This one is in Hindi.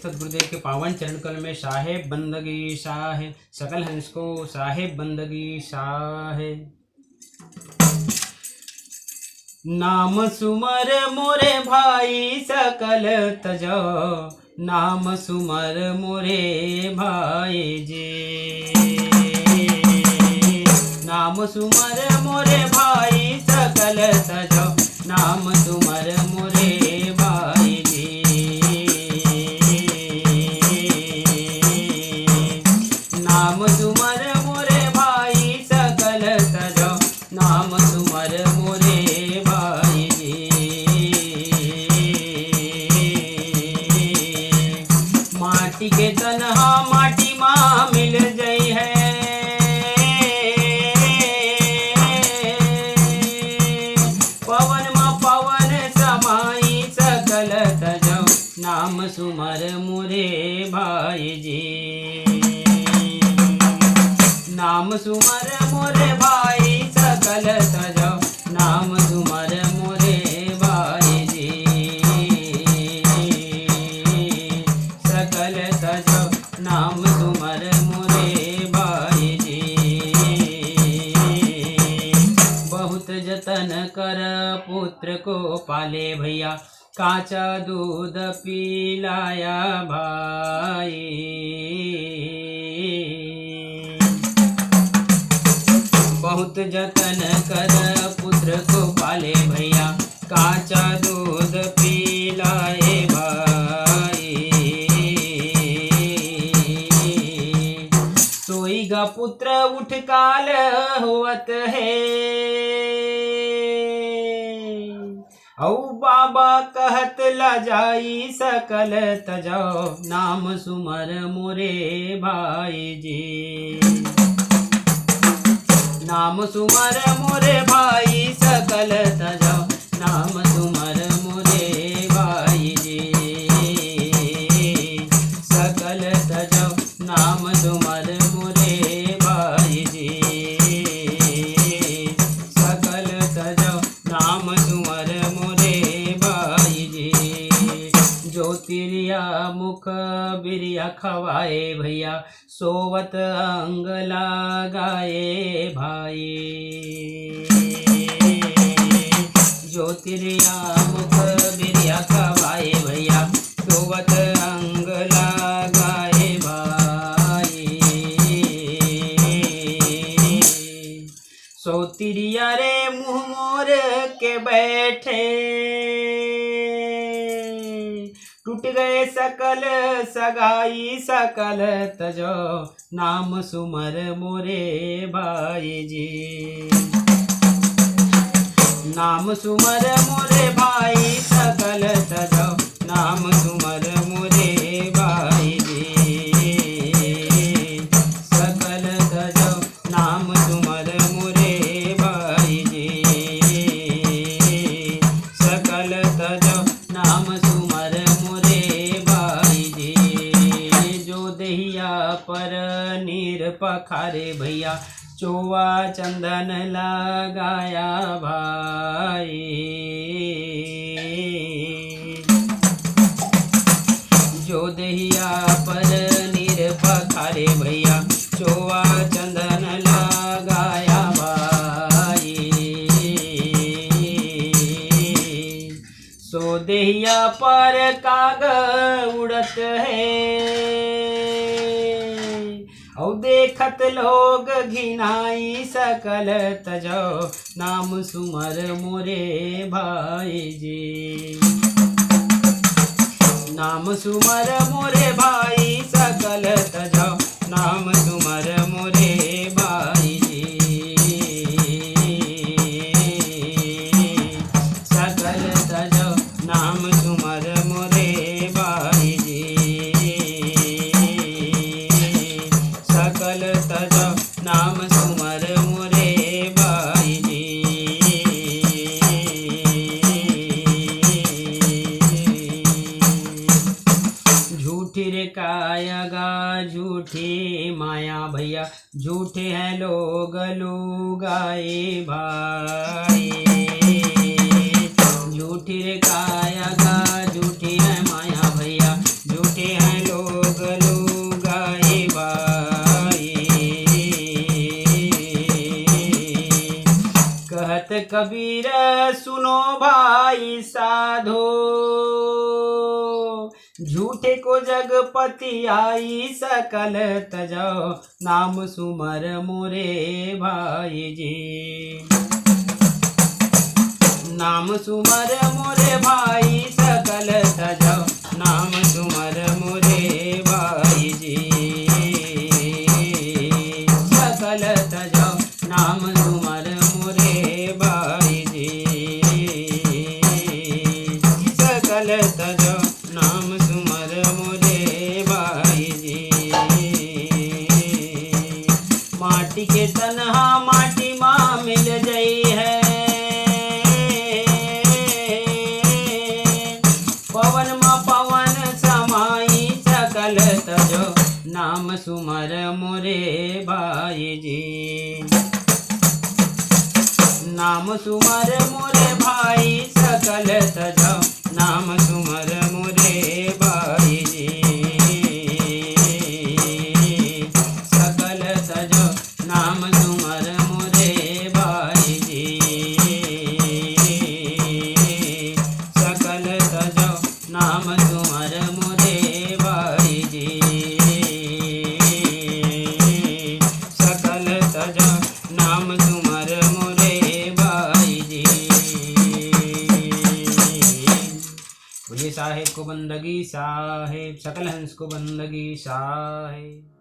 सतगुरुदेव के पावन चरण कल में साहेब बंदगी शाह, सकल हंस को साहेब बंदगी शाह। नाम सुमर मोरे भाई सकल तजो, नाम सुमर मोरे भाई जी। नाम सुमर मोरे भाई सकल तजो, नाम सुमर मोरे भाई जी। नाम सुमर मोरे भाई सकल तजो, नाम सुमर मोरे भाई जी। माटी के तनहा माटी माँ मिल गई है, पवन माँ पवन समाई सकल तजो, नाम सुमर मोरे भाई जी। नाम सुमर मोरे भाई सकल तजो, नाम सुमर मोरे भाई जी। सकल तजो, नाम सुमर मोरे भाई जी। बहुत जतन कर पुत्र को पाले भैया, काचा दूध पिलाया भाई। बहुत जतन कर पुत्र को पाले भैया, काचा दूध पिलाए भाई। सोईगा पुत्र उठ काल होवत है, औ बाबा कहत ला जाई सकल तजो, नाम सुमर मोरे भाई जी। नाम सुमर मोरे भाई सकल तजो, नाम सुमर मोरे भाई जी। सकल तजो, नाम सुमर मोरे भाई जी। सकल तजो, नाम सुमर मोरे भाई जी। ज्योतिरिया मुख बिरिया खवाए भैया, सोवत अंग लगाए भाई। ज्योतिरिया मुख बिरिया खवाए भैया, सोवत अंग लगाए भाई। सोतिरिया रे मुँह मोर के बैठे, टूट गए सकल सगाई सकल तजो, नाम सुमर मोरे भाई जी। नाम सुमर मोरे भाई सकल तजो, नाम सुमर मोरे भाई जी। सकल तजो, नाम सुमर मोरे भाई जी। सकल तजो, नाम सुमर मोरे भाई जी। जो दहिया पर नीर पखारे भैया, चोवा चंदन लगाया भाई। जो दहिया पर नीर पखारे भैया, चोवा चंदन लगाया भाई। सो दहिया पर काग उड़त है, औ देखत लोग घिनाई सकल तजो, नाम सुमर मोरे भाई जी। नाम सुमर मोरे भाई सकल तजो, नाम सुमर मोरे भाई जी। सकल तजो, नाम सुमर मोरे भाई जी। सकल तजो, नाम सुमर मोरे भाई जी। झूठी रे कायगा झूठी माया भैया, झूठे हैं लोग लुगाए भाई। झूठी रे कायगा झूठी है माया भैया, झूठे हैं कबीर सुनो भाई साधो, झूठे को जगपति आई सकल तजो, नाम सुमर मोरे भाई जी। नाम सुमर मोरे भाई सकल तजो, नाम सुमर मोरे भाई जी। सकल तजो नाम सुमर मोरे भाई जी। सकल तजो नाम सुमर मोरे भाई जी। माटी के तनहा माटी माँ मिल गई है, पवन माँ पवन समाई सकल तजो, नाम सुमर मोरे भाई जी। नाम सुमर मोरे भाई सकल तजो, नाम सुमर मोरे भाई जी। सकल तजो नाम सुमर मोरे भाई जी। सकल तजो नाम सुमर मोरे भाई जी। सकल तजो नाम सुमर मोरे भाई जी। बोलिए साहेब को बंदगी साहेब, सकल हंस को बंदगी साहेब।